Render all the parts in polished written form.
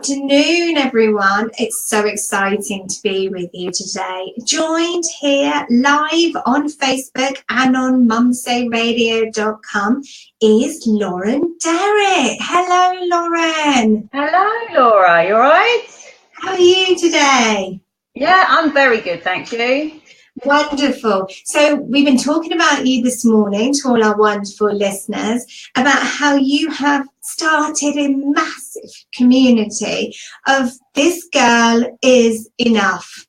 afternoon, everyone. It's so exciting to be with you today. Joined here live on Facebook and on mumsayradio.com is Lauren Derrett. Hello, Lauren. Hello, Laura. You all right? How are you today? Yeah, I'm very good, thank you. Wonderful. So we've been talking about you this morning to all our wonderful listeners about how you have started a massive community of This Girl Is Enough.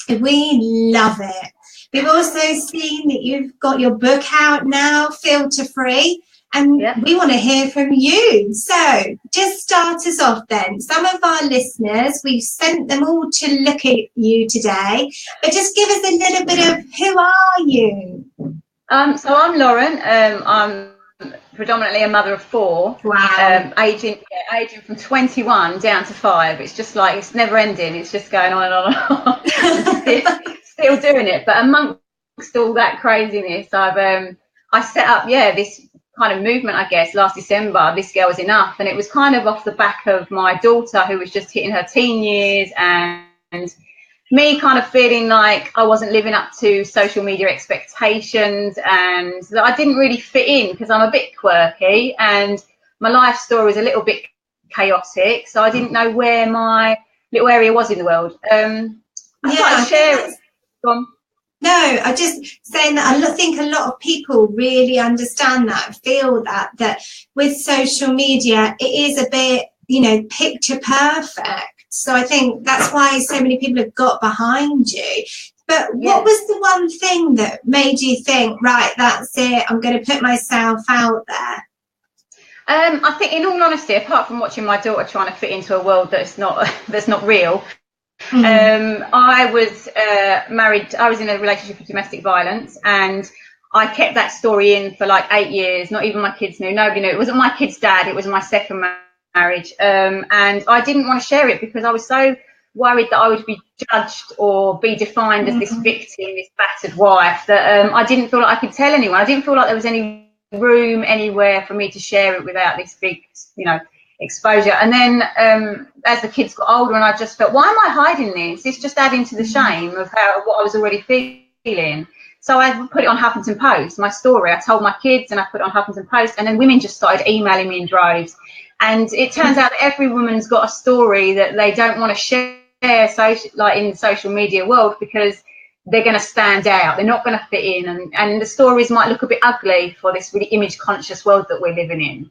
We love it. We've also seen that you've got your book out now, filter free, and we want to hear from you. So just start us off then. Some of our listeners, we've sent them all to look at you today, but just give us a little bit of who are you? So I'm Lauren. I'm predominantly a mother of four. Wow. Aging from 21 down to 5. It's just like, it's never ending. It's just going on and on and on. still doing it. But amongst all that craziness, I set up, this kind of movement, I guess, last December. This Girl Is Enough, and it was kind of off the back of my daughter, who was just hitting her teen years, and me kind of feeling like I wasn't living up to social media expectations, and that I didn't really fit in because I'm a bit quirky and my life story was a little bit chaotic, so I didn't know where my little area was in the world. I thought I'd share it. Go on. No, I'm just saying that I think a lot of people really understand that, feel that with social media, it is a bit, picture perfect. So I think that's why so many people have got behind you. But what was the one thing that made you think, right, that's it, I'm going to put myself out there? I think, in all honesty, apart from watching my daughter trying to fit into a world that's not real, I was married. I was in a relationship with domestic violence, and I kept that story in for like 8 years. Not even my kids knew. Nobody knew. It wasn't my kid's dad. It was my second marriage, and I didn't want to share it because I was so worried that I would be judged or be defined as this victim, this battered wife, that I didn't feel like I could tell anyone. I didn't feel like there was any room anywhere for me to share it without this big, exposure. And then as the kids got older, and I just felt, why am I hiding this? It's just adding to the shame of what I was already feeling. So I put it on Huffington Post, my story. I told my kids and I put it on Huffington Post, and then women just started emailing me in droves. And it turns out that every woman's got a story that they don't want to share, like in the social media world, because they're going to stand out. They're not going to fit in, and the stories might look a bit ugly for this really image conscious world that we're living in.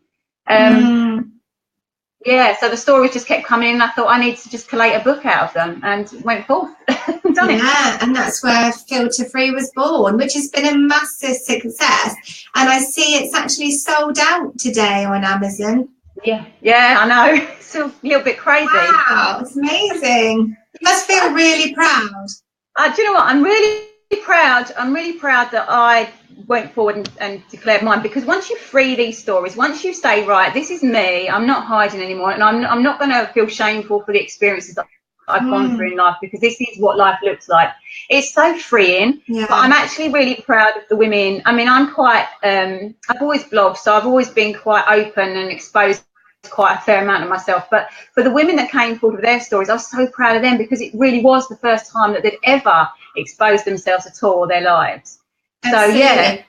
So the stories just kept coming in, and I thought I need to just collate a book out of them, and went forth. Done it. Yeah, and that's where Filter Free was born, which has been a massive success. And I see it's actually sold out today on Amazon. Yeah, I know. It's still a little bit crazy. Wow, it's amazing. You must feel really proud. Do you know what? I'm really proud. I'm really proud that I went forward and declared mine, because once you free these stories, once you say, right, this is me, I'm not hiding anymore, and I'm not going to feel shameful for the experiences that I've gone through in life, because this is what life looks like. It's so freeing. But I'm actually really proud of the women. I mean, I'm quite, I've always blogged, so I've always been quite open and exposed quite a fair amount of myself. But for the women that came forward with their stories, I was so proud of them, because it really was the first time that they'd ever exposed themselves at all, their lives. Absolutely.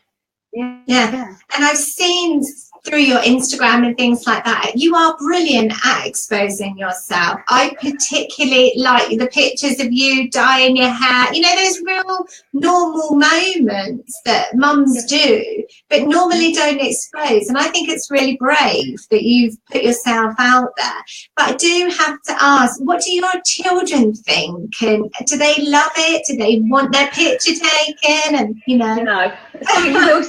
So yeah. And I've seen through your Instagram and things like that, you are brilliant at exposing yourself. I particularly like the pictures of you dyeing your hair, those real normal moments that mums do, but normally don't expose. And I think it's really brave that you've put yourself out there. But I do have to ask, what do your children think? And do they love it? Do they want their picture taken? And, So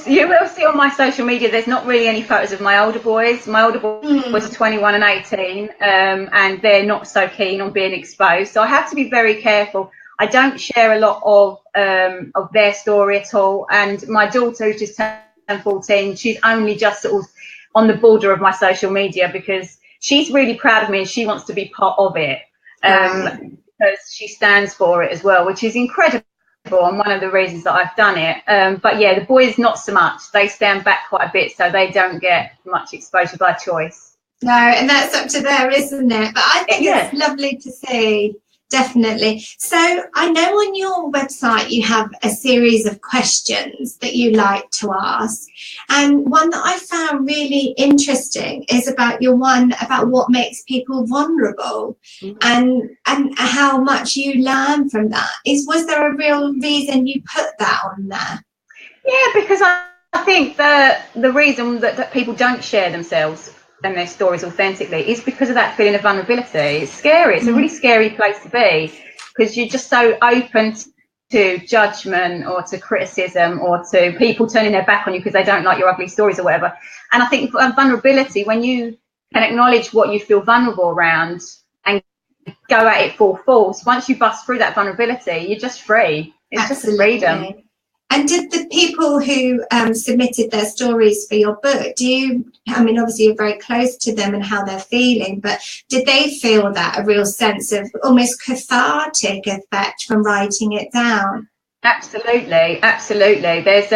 you will see on my social media, there's not really any photos of my older boys. My older boys are 21 and 18, and they're not so keen on being exposed. So I have to be very careful. I don't share a lot of their story at all. And my daughter, who's just turned 14, she's only just sort of on the border of my social media, because she's really proud of me and she wants to be part of it, because she stands for it as well, which is incredible. And one of the reasons that I've done it. But the boys not so much. They stand back quite a bit, so they don't get much exposure by choice. No, and that's up to there, isn't it? But I think Yeah. it's lovely to see. Definitely. So I know on your website you have a series of questions that you like to ask. And one that I found really interesting is about your one about what makes people vulnerable, and how much you learn from that. Was there a real reason you put that on there? Yeah, because I think the reason that people don't share themselves and their stories authentically is because of that feeling of vulnerability. It's scary. It's a really scary place to be, because you're just so open to judgment or to criticism or to people turning their back on you because they don't like your ugly stories or whatever. And I think vulnerability, when you can acknowledge what you feel vulnerable around and go at it full force, once you bust through that vulnerability, you're just free. It's Absolutely. just a freedom. And did the people who submitted their stories for your book, I mean, obviously you're very close to them and how they're feeling, but did they feel that, a real sense of almost cathartic effect from writing it down? Absolutely, absolutely. There's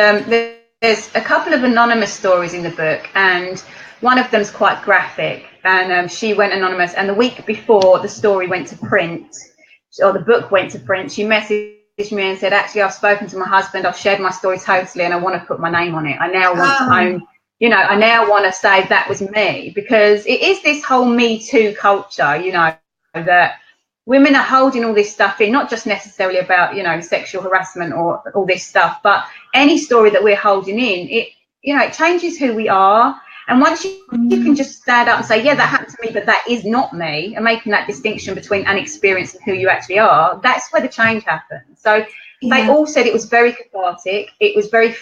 a couple of anonymous stories in the book, and one of them's quite graphic, and she went anonymous, and the week before the story went to print, or the book went to print, she messaged me and said, actually, I've spoken to my husband, I've shared my story totally, and I want to put my name on it. I now want to own, I now want to say that was me, because it is this whole Me Too culture, that women are holding all this stuff in, not just necessarily about, sexual harassment or all this stuff, but any story that we're holding in, it changes who we are. And once you can just stand up and say, yeah, that happened to me, but that is not me, and making that distinction between an experience and who you actually are, that's where the change happens. So they all said it was very cathartic, it was very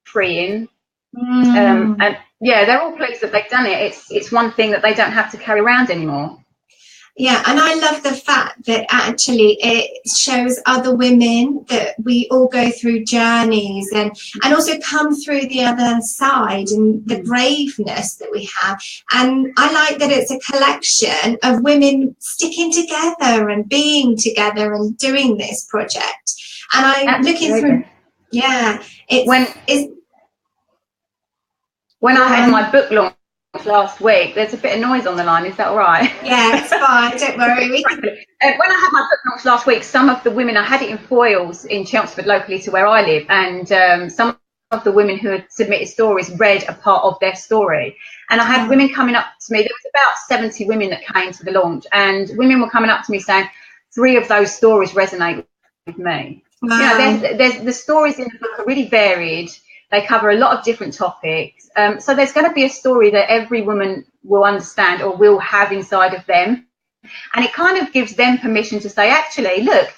freeing. And yeah, they're all pleased that they've done it. It's one thing that they don't have to carry around anymore. Yeah, and I love the fact that actually it shows other women that we all go through journeys and also come through the other side, and the braveness that we have. And I like that it's a collection of women sticking together and being together and doing this project. And I'm looking through, when I had my book launch last week, there's a bit of noise on the line, is that all right? Yeah, it's fine, don't worry. When I had my book launch last week, some of the women, I had it in Foyles in Chelmsford, locally to where I live, and some of the women who had submitted stories read a part of their story. And I had women coming up to me, there was about 70 women that came to the launch, and women were coming up to me saying, 3 of those stories resonate with me. Wow. There's the stories in the book are really varied. They cover a lot of different topics. So there's going to be a story that every woman will understand or will have inside of them. And it kind of gives them permission to say, actually, look,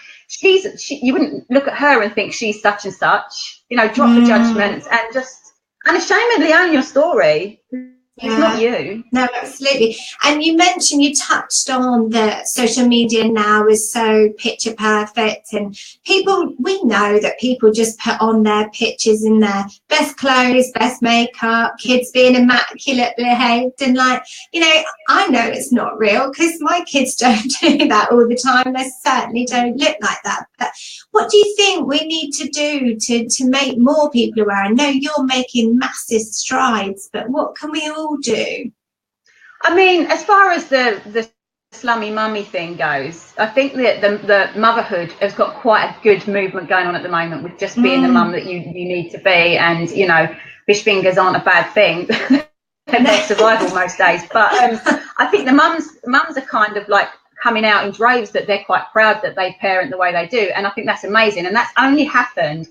you wouldn't look at her and think she's such and such, drop the judgments and just unashamedly own your story. It's not you. No, absolutely. And you mentioned, you touched on that social media now is so picture perfect, and we know that people just put on their pictures in their best clothes, best makeup, kids being immaculately behaved, and I know it's not real because my kids don't do that all the time. They certainly don't look like that. But what do you think we need to do to make more people aware? I know you're making massive strides, but what can we all do? I mean, as far as the slummy mummy thing goes, I think that the motherhood has got quite a good movement going on at the moment, with just being the mum that you need to be, and fish fingers aren't a bad thing. They're survival most days, but I think the mums are kind of like coming out in droves, that they're quite proud that they parent the way they do, and I think that's amazing. And that's only happened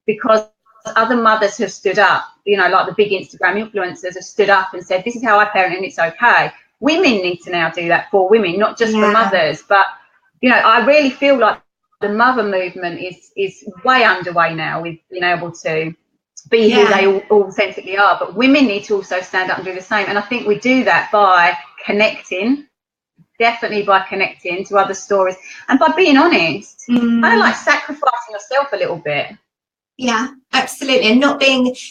because other mothers have stood up, like the big Instagram influencers have stood up and said, this is how I parent and it's okay. Women need to now do that for women, not just for mothers. But I really feel like the mother movement is way underway now, with being able to be who they all authentically are. But women need to also stand up and do the same, and I think we do that by connecting, definitely by connecting to other stories, and by being honest. I like sacrificing yourself a little bit. Yeah, absolutely. And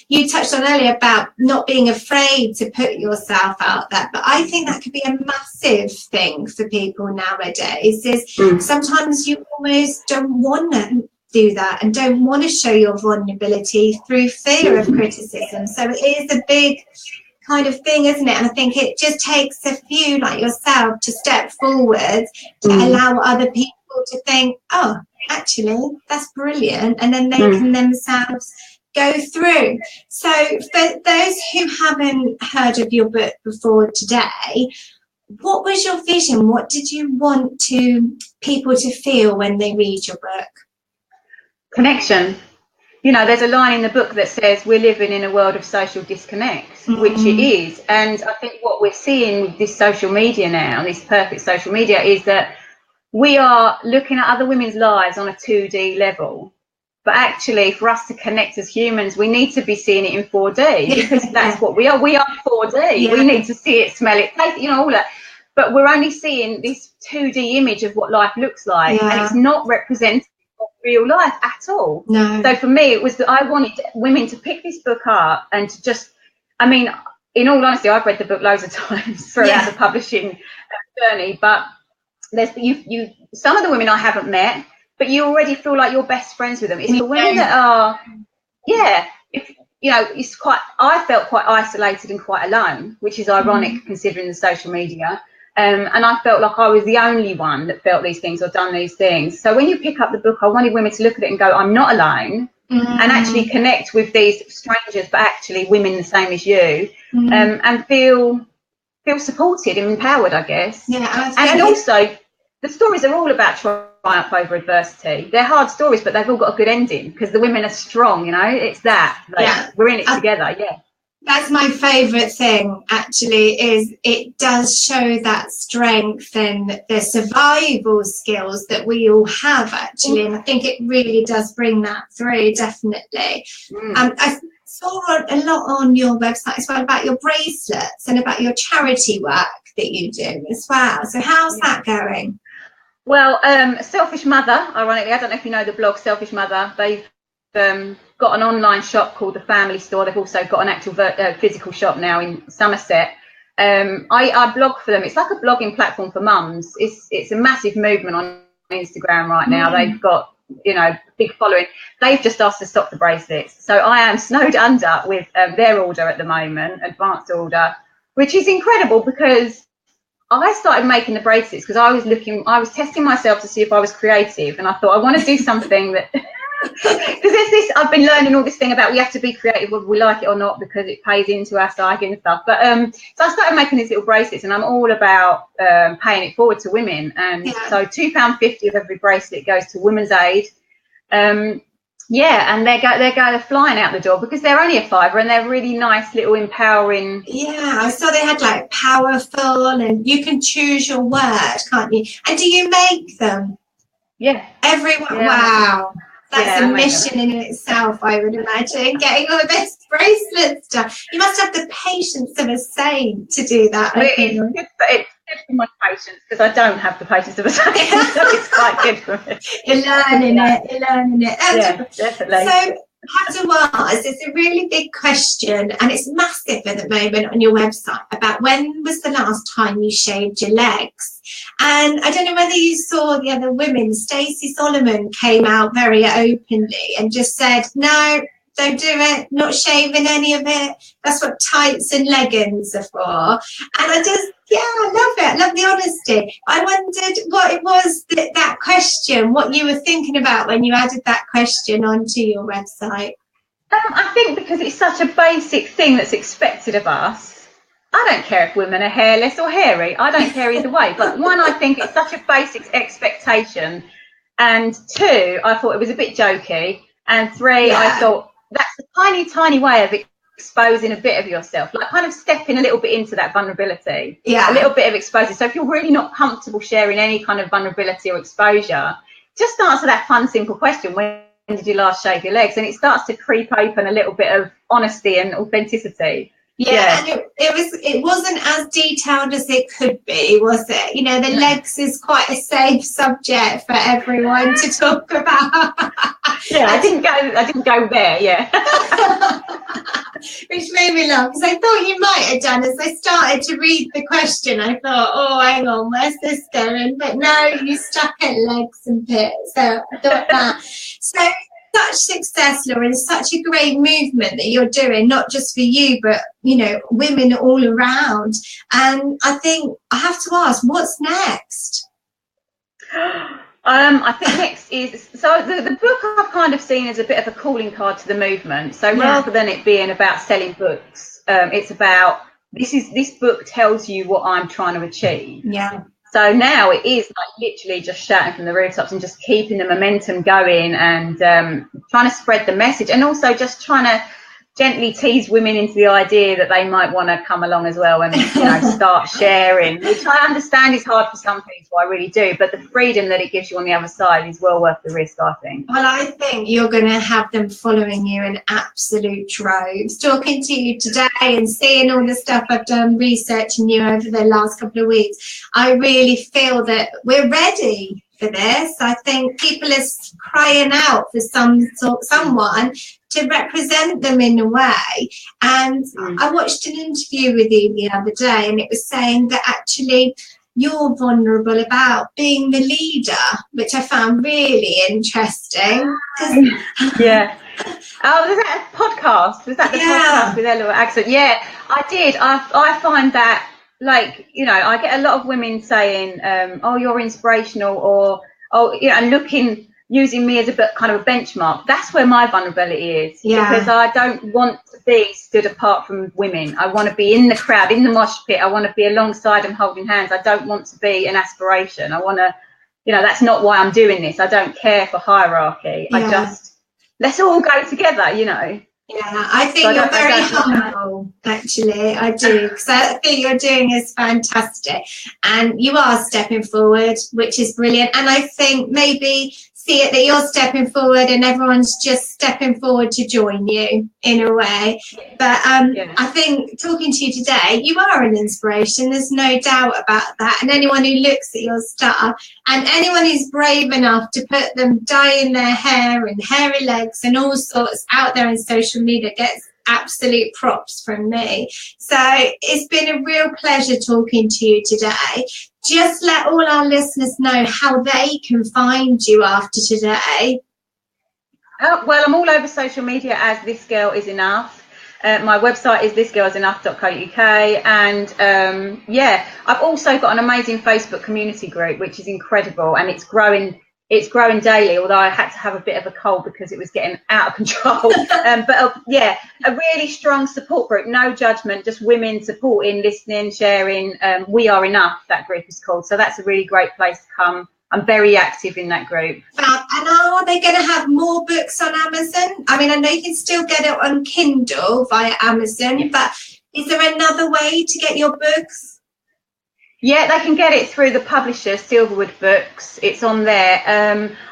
you touched on earlier about not being afraid to put yourself out there, but I think that could be a massive thing for people nowadays, is sometimes you almost don't want to do that and don't want to show your vulnerability through fear of criticism. So it is a big kind of thing, isn't it? And I think it just takes a few like yourself to step forward to allow other people to think, oh, actually, that's brilliant. And then they can themselves go through. So for those who haven't heard of your book before today, what was your vision? What did you want people to feel when they read your book? Connection. You know, there's a line in the book that says we're living in a world of social disconnect, which it is. And I think what we're seeing with this social media now, this perfect social media, is that we are looking at other women's lives on a 2D level. But actually, for us to connect as humans, we need to be seeing it in 4D, because that's what we are. We are 4D. We need to see it, smell it, taste it, you know, all that. But we're only seeing this 2D image of what life looks like, and it's not representative of real life at all. No. So for me, it was that I wanted women to pick this book up and to just, I mean, in all honesty, I've read the book loads of times throughout the publishing journey, but there's some of the women I haven't met, but you already feel like you're best friends with them. It's the women that are, I felt quite isolated and quite alone, which is ironic considering the social media. And I felt like I was the only one that felt these things or done these things. So when you pick up the book, I wanted women to look at it and go, I'm not alone, and actually connect with these strangers, but actually women the same as you, and feel supported and empowered, I guess. Yeah, and also, the stories are all about triumph over adversity. They're hard stories, but they've all got a good ending because the women are strong, you know. It's that. Like, we're in it together, That's my favourite thing, actually, is it does show that strength and the survival skills that we all have, actually. And I think it really does bring that through, definitely. I saw a lot on your website as well about your bracelets and about your charity work that you do as well. So how's that going? Well, Selfish Mother, ironically, I don't know if you know the blog Selfish Mother. They've got an online shop called the Family Store. They've also got an actual physical shop now in Somerset. I blog for them. It's like a blogging platform for mums. It's a massive movement on Instagram right now. They've got, you know, big following. They've just asked to stop the bracelets. So I am snowed under with their order at the moment, advanced order, which is incredible because I started making the bracelets because I was testing myself to see if I was creative, and I thought I want to do something that, because there's this, I've been learning all this thing about we have to be creative whether we like it or not because it pays into our psyche and stuff. But so I started making these little bracelets, and I'm all about paying it forward to women. And so £2.50 of every bracelet goes to Women's Aid. And they're flying out the door because they're only a £5 and they're really nice little empowering. Yeah, I saw they had like powerful, and you can choose your word, can't you? And do you make them? Yeah. Everyone. Yeah. Wow. That's a mission in itself, I would imagine, getting all those bracelets done. You must have the patience of a saint to do that. Well, it's good for my patience because I don't have the patience of a saint, so it's quite good for me. You're learning it. Yeah, definitely. So, Hadawas, it's a really big question, and it's massive at the moment on your website, about when was the last time you shaved your legs. And I don't know whether you saw the other women. Stacey Solomon came out very openly and just said, no, don't do it, not shaving any of it. That's what tights and leggings are for. And I just, I love it. I love the honesty. I wondered what it was, that question, what you were thinking about when you added that question onto your website. I think because it's such a basic thing that's expected of us. I don't care if women are hairless or hairy. I don't care either way. But one, I think it's such a basic expectation. And two, I thought it was a bit jokey. And three, I thought that's a tiny, tiny way of exposing a bit of yourself, like kind of stepping a little bit into that vulnerability. A little bit of exposure. So if you're really not comfortable sharing any kind of vulnerability or exposure, just answer that fun, simple question. When did you last shave your legs? And it starts to creep open a little bit of honesty and authenticity. And it wasn't as detailed as it could be, was it? You know, the legs is quite a safe subject for everyone to talk about. I didn't go there, Which made me laugh, because I thought you might have done. As I started to read the question, I thought, oh, hang on, where's this going? But no, you stuck at legs and pits. So I thought that. So such success, Lauren. It's such a great movement that you're doing, not just for you, but, you know, women all around. And I think I have to ask, what's next? I think next is, so the book I've kind of seen as a bit of a calling card to the movement. So rather than it being about selling books, it's about, this book tells you what I'm trying to achieve. Yeah. So now it is like literally just shouting from the rooftops and just keeping the momentum going and trying to spread the message, and also just trying to gently tease women into the idea that they might want to come along as well and, you know, start sharing, which I understand is hard for some people, I really do, but the freedom that it gives you on the other side is well worth the risk, I think. Well, I think you're going to have them following you in absolute droves. Talking to you today and seeing all the stuff I've done researching you over the last couple of weeks, I really feel that we're ready for this. I think people are crying out for someone to represent them in a way. And I watched an interview with you the other day, and it was saying that actually you're vulnerable about being the leader, which I found really interesting. Yeah. Oh, was that a podcast? Was that the podcast with Ella Accent? Yeah, I did. I find that, like, you know, I get a lot of women saying, oh, you're inspirational, or, oh, you know, using me as a bit kind of a benchmark. That's where my vulnerability is, because I don't want to be stood apart from women. I want to be in the crowd, in the mosh pit. I want to be alongside them holding hands. I don't want to be an aspiration. I want to, you know, that's not why I'm doing this. I don't care for hierarchy. I just, let's all go together, you know. Yeah, I think you're very humble, actually. I do, because I think you're doing is fantastic, and you are stepping forward, which is brilliant. And I think maybe see it that you're stepping forward and everyone's just stepping forward to join you in a way. But I think talking to you today, you are an inspiration. There's no doubt about that. And anyone who looks at your stuff, and anyone who's brave enough to put them dyeing their hair and hairy legs and all sorts out there in social media gets absolute props from me. So it's been a real pleasure talking to you today. Just let all our listeners know how they can find you after today. Well, I'm all over social media as This Girl Is Enough. My website is thisgirlisenough.co.uk, and I've also got an amazing Facebook community group which is incredible, and it's growing daily, although I had to have a bit of a cold because it was getting out of control. A really strong support group, no judgment, just women supporting, listening, sharing. We Are Enough, that group is called. So that's a really great place to come. I'm very active in that group. And are they going to have more books on Amazon? I mean, I know you can still get it on Kindle via Amazon, but is there another way to get your books? Yeah, they can get it through the publisher, Silverwood Books. It's on there.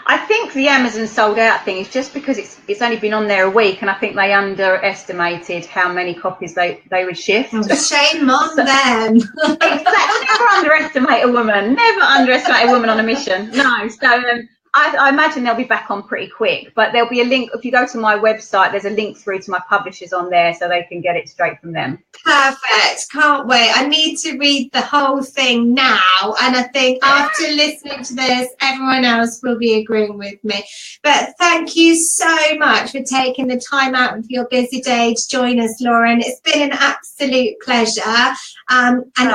I think the Amazon sold out thing is just because it's only been on there a week, and I think they underestimated how many copies they would shift. Oh, shame on them. Exactly. Never underestimate a woman. Never underestimate a woman on a mission. No. So I imagine they'll be back on pretty quick, but there'll be a link. If you go to my website, there's a link through to my publishers on there, so they can get it straight from them. Perfect. Can't wait. I need to read the whole thing now, and I think after listening to this, everyone else will be agreeing with me. But thank you so much for taking the time out of your busy day to join us, Lauren. It's been an absolute pleasure. And thank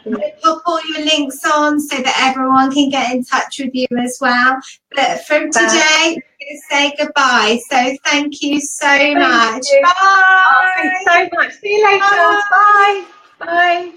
you. I'll pop all your links on so that everyone can get in touch with you as well. But from today, we're going to say goodbye. So thank you so much. Bye. Oh, thanks so much. See you later. Bye. Bye.